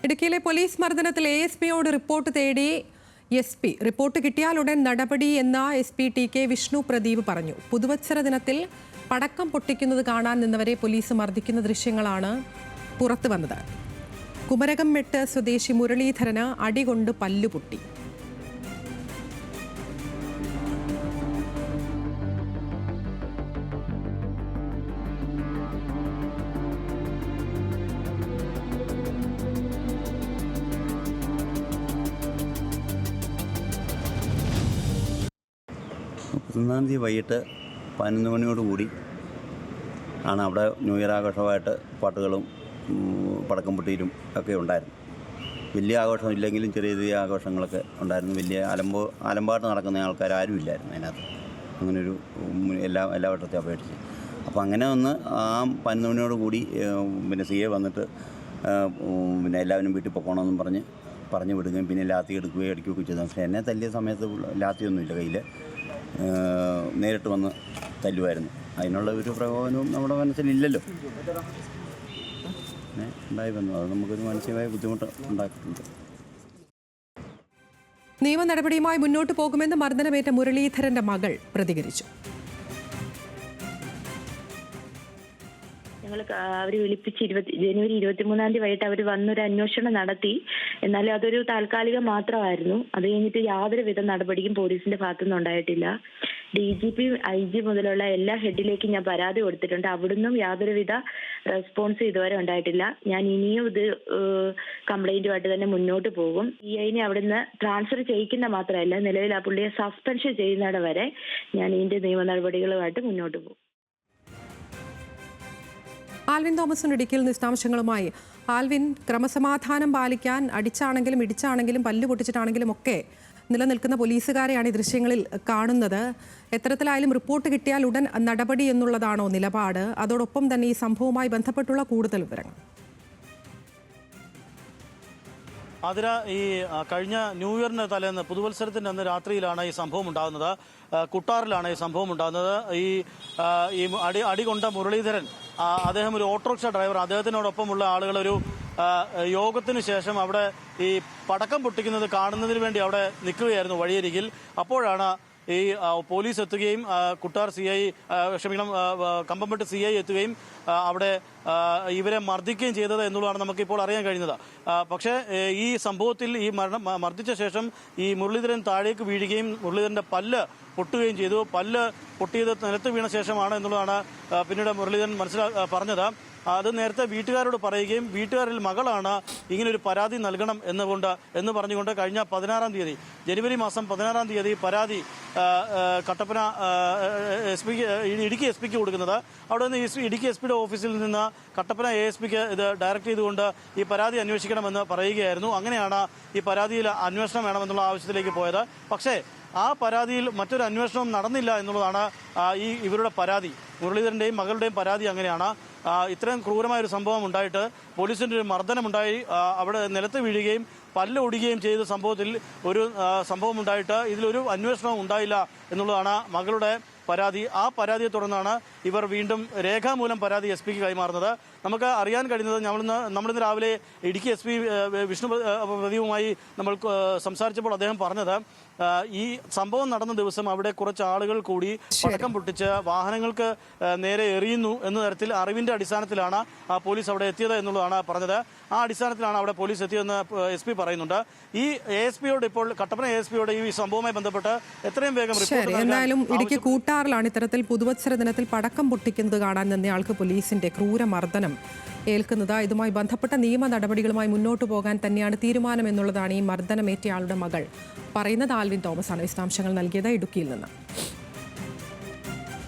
ഇടുക്കിയിലെ police മർദ്ദനത്തിൽ ASPയോട് report തേടി SP. Report കിട്ടിയാലുടൻ നടപടി എന്ന SP TK വിഷ്ണു പ്രദീപ് പറഞ്ഞു. പുതുവത്സര ദിനത്തിൽ പടക്കം പൊട്ടിക്കുന്നത് കാണാൻ നിന്നവരെ പോലീസ് മർദ്ദിക്കുന്ന ദൃശ്യങ്ങളാണ് പുറത്തു വന്നത്. കുമരകം മെട്ട് സ്വദേശി മുരളീധരന് അടികൊണ്ട് പല്ലുപൊട്ടി. ഒന്നാം തീയതി വൈകിട്ട് 11 മണിയോടുകൂടി ആണ് അവിടെ ന്യൂ ഇയർ ആഘോഷമായിട്ട് പാട്ടുകളും പടക്കം പൊട്ടിയിലും ഒക്കെ ഉണ്ടായിരുന്നു. വലിയ ആഘോഷം ഇല്ലെങ്കിലും ചെറിയ ചെറിയ ആഘോഷങ്ങളൊക്കെ ഉണ്ടായിരുന്നു. വലിയ അലമ്പാട്ട് നടക്കുന്ന ആൾക്കാരും ഇല്ലായിരുന്നു അതിനകത്ത്. അങ്ങനെയൊരു എല്ലാ വട്ടത്തെ അപേക്ഷിച്ച്. അപ്പോൾ അങ്ങനെ ഒന്ന് ആ 11 മണിയോടുകൂടി പിന്നെ CA വന്നിട്ട് പിന്നെ എല്ലാവരും വീട്ടിൽ പോകണമെന്നും പറഞ്ഞു വിടുകയും പിന്നെ ലാത്തി എടുക്കുകയും അടിക്കുകയൊക്കെ ചെയ്തു. പക്ഷേ എന്നെ തല്ലിയ സമയത്ത് ലാത്തിയൊന്നുമില്ല കയ്യിൽ, നേരിട്ട് വന്ന് തല്ലുമായിരുന്നു. അതിനുള്ള ഒരു പ്രകോപനവും നമ്മുടെ മനസ്സിലില്ലല്ലോ. ഉണ്ടായി വന്നു. അത് നമുക്കൊരു മാനസികമായ ബുദ്ധിമുട്ട് ഉണ്ടാക്കിയിട്ടുണ്ട്. നിയമ നടപടിയുമായി മുന്നോട്ട് പോകുമെന്ന് മർദ്ദനമേറ്റ മുരളീധരന്റെ മകൾ പ്രതികരിച്ചു. അവർ വിളിപ്പിച്ച് ജനുവരി 23-ാം തീയതി വൈകിട്ട് അവർ വന്നൊരു അന്വേഷണം നടത്തി. എന്നാലും അതൊരു താൽക്കാലികം മാത്രമായിരുന്നു. അത് കഴിഞ്ഞിട്ട് യാതൊരുവിധ നടപടിയും പോലീസിന്റെ ഭാഗത്തുനിന്ന് ഉണ്ടായിട്ടില്ല. DGP IG മുതലുള്ള എല്ലാ ഹെഡിലേക്കും ഞാൻ പരാതി കൊടുത്തിട്ടുണ്ട്. അവിടുന്നും യാതൊരുവിധ റെസ്പോൺസ് ഇതുവരെ ഉണ്ടായിട്ടില്ല. ഞാൻ ഇനിയും ഇത് കംപ്ലൈന്റുമായിട്ട് തന്നെ മുന്നോട്ട് പോകും. PIനെ അവിടുന്ന് ട്രാൻസ്ഫർ ചെയ്യിക്കുന്ന മാത്രമല്ല, നിലവിൽ ആ പുള്ളിയെ സസ്പെൻഷൻ ചെയ്യുന്നിട വരെ ഞാൻ ഇതിന്റെ നിയമ നടപടികളുമായിട്ട് മുന്നോട്ട് പോകും. ആൽവിൻ തോമസ് ഇടുക്കിയിൽ വിശദാംശങ്ങളുമായി. ആൽവിൻ, ക്രമസമാധാനം പാലിക്കാൻ അടിച്ചാണെങ്കിലും ഇടിച്ചാണെങ്കിലും പല്ല് പൊട്ടിച്ചിട്ടാണെങ്കിലും ഒക്കെ നിലനിൽക്കുന്ന പോലീസുകാരെയാണ് ഈ ദൃശ്യങ്ങളിൽ കാണുന്നത്. എത്തരത്തിലായാലും റിപ്പോർട്ട് കിട്ടിയാൽ ഉടൻ നടപടി എന്നുള്ളതാണോ നിലപാട്? അതോടൊപ്പം തന്നെ ഈ സംഭവവുമായി ബന്ധപ്പെട്ടുള്ള കൂടുതൽ വിവരങ്ങൾ. അതിര, ഈ കഴിഞ്ഞ ന്യൂ ഇയറിന് തലേന്ന് പുതുവത്സരത്തിൻ്റെ അന്ന് രാത്രിയിലാണ് ഈ സംഭവം ഉണ്ടാകുന്നത്. കുട്ടാറിലാണ് ഈ സംഭവം ഉണ്ടാകുന്നത്. ഈ അടി കൊണ്ട മുരളീധരൻ, അദ്ദേഹം ഒരു ഓട്ടോറിക്ഷ ഡ്രൈവർ. അദ്ദേഹത്തിനോടൊപ്പമുള്ള ആളുകൾ ഒരു യോഗത്തിന് ശേഷം അവിടെ ഈ പടക്കം പൊട്ടിക്കുന്നത് കാണുന്നതിന് വേണ്ടി അവിടെ നിൽക്കുകയായിരുന്നു വഴിയരികിൽ. അപ്പോഴാണ് ഈ പോലീസ് എത്തുകയും കുട്ടാർ കമ്പംമെട്ട് CI എത്തുകയും അവിടെ ഇവരെ മർദ്ദിക്കുകയും ചെയ്തത് എന്നുള്ളതാണ് നമുക്കിപ്പോൾ അറിയാൻ കഴിയുന്നത്. പക്ഷേ ഈ സംഭവത്തിൽ ഈ മർദ്ദിച്ച ശേഷം ഈ മുരളീധരൻ താഴേക്ക് വീഴുകയും മുരളീധരന്റെ പല്ല് പൊട്ടുകയും ചെയ്തു. പല്ല് പൊട്ടിയത് നിലത്ത് വീണ ശേഷമാണ് എന്നുള്ളതാണ് പിന്നീട് മുരളീധരൻ പറഞ്ഞത്. അത് നേരത്തെ വീട്ടുകാരോട് പറയുകയും വീട്ടുകാരിൽ മകളാണ് ഇങ്ങനൊരു പരാതി നൽകണം എന്ന് പറഞ്ഞുകൊണ്ട് കഴിഞ്ഞ 16-ാം തീയതി, ജനുവരി മാസം 16-ാം തീയതി പരാതി കട്ടപ്പന ഇടുക്കി SP കൊടുക്കുന്നത്. അവിടെ നിന്ന് ഇടുക്കി SPയുടെ ഓഫീസിൽ നിന്ന് കട്ടപ്പന ASPക്ക് ഇത് ഡയറക്റ്റ് ചെയ്തുകൊണ്ട് ഈ പരാതി അന്വേഷിക്കണമെന്ന് പറയുകയായിരുന്നു. അങ്ങനെയാണ് ഈ പരാതിയിൽ അന്വേഷണം വേണമെന്നുള്ള ആവശ്യത്തിലേക്ക് പോയത്. പക്ഷേ ആ പരാതിയിൽ മറ്റൊരു അന്വേഷണവും നടന്നില്ല എന്നുള്ളതാണ് ഇവരുടെ പരാതി. മുരളീധരന്റെയും മകളുടെയും പരാതി അങ്ങനെയാണ്. ഇത്രയും ക്രൂരമായൊരു സംഭവം ഉണ്ടായിട്ട് പോലീസിന്റെ ഒരു മർദ്ദനമുണ്ടായി, അവിടെ നിലത്ത് വീഴുകയും പല്ല് ഒടിയുകയും ചെയ്ത സംഭവത്തിൽ ഒരു സംഭവം ഉണ്ടായിട്ട് ഇതിലൊരു അന്വേഷണവും ഉണ്ടായില്ല എന്നുള്ളതാണ് മകളുടെ പരാതി. ആ പരാതിയെ തുടർന്നാണ് ഇവർ വീണ്ടും രേഖാമൂലം പരാതി SPക്ക് കൈമാറുന്നത്. നമുക്ക് അറിയാൻ കഴിയുന്നത്, നമ്മളിന്ന് രാവിലെ ഇടുക്കി SP വിഷ്ണു പ്രദീപുമായി നമ്മൾ സംസാരിച്ചപ്പോൾ അദ്ദേഹം പറഞ്ഞത്, ഈ സംഭവം നടന്ന ദിവസം അവിടെ കുറച്ച് ആളുകൾ കൂടി പടക്കം പൊട്ടിച്ച് വാഹനങ്ങൾക്ക് നേരെ എറിയുന്നു എന്ന തരത്തിൽ അറിവിന്റെ അടിസ്ഥാനത്തിലാണ് പോലീസ് അവിടെ എത്തിയത് എന്നുള്ളതാണ് പറഞ്ഞത്. ആ അടിസ്ഥാനത്തിലാണ് അവിടെ പോലീസ് എത്തിയതെന്ന് SP പറയുന്നുണ്ട്. ഈ ASPയോട് ഇപ്പോൾ കട്ടപ്പന ASPയോട് ഈ സംഭവവുമായി ബന്ധപ്പെട്ട് എത്രയും വേഗം റിപ്പോർട്ട്. എന്തായാലും ഇടുക്കി കൂട്ടാറിലാണ് ഇത്തരത്തിൽ പുതുവത്സര ദിനത്തിൽ പടക്കം പൊട്ടിക്കുന്നത് കാണാൻ നിന്നയാൾക്ക് പോലീസിന്റെ ക്രൂരമർദ്ദനം ഏൽക്കുന്നത്. ഇതുമായി ബന്ധപ്പെട്ട നിയമ നടപടികളുമായി മുന്നോട്ട് പോകാൻ തന്നെയാണ് തീരുമാനം എന്നുള്ളതാണ് ഈ മർദ്ദനമേറ്റയാളുടെ മകൾ പറയുന്നത്. ആൽവിൻ തോമസ് ആണ് വിശദാംശങ്ങൾ നൽകിയത് ഇടുക്കിയിൽ നിന്ന്.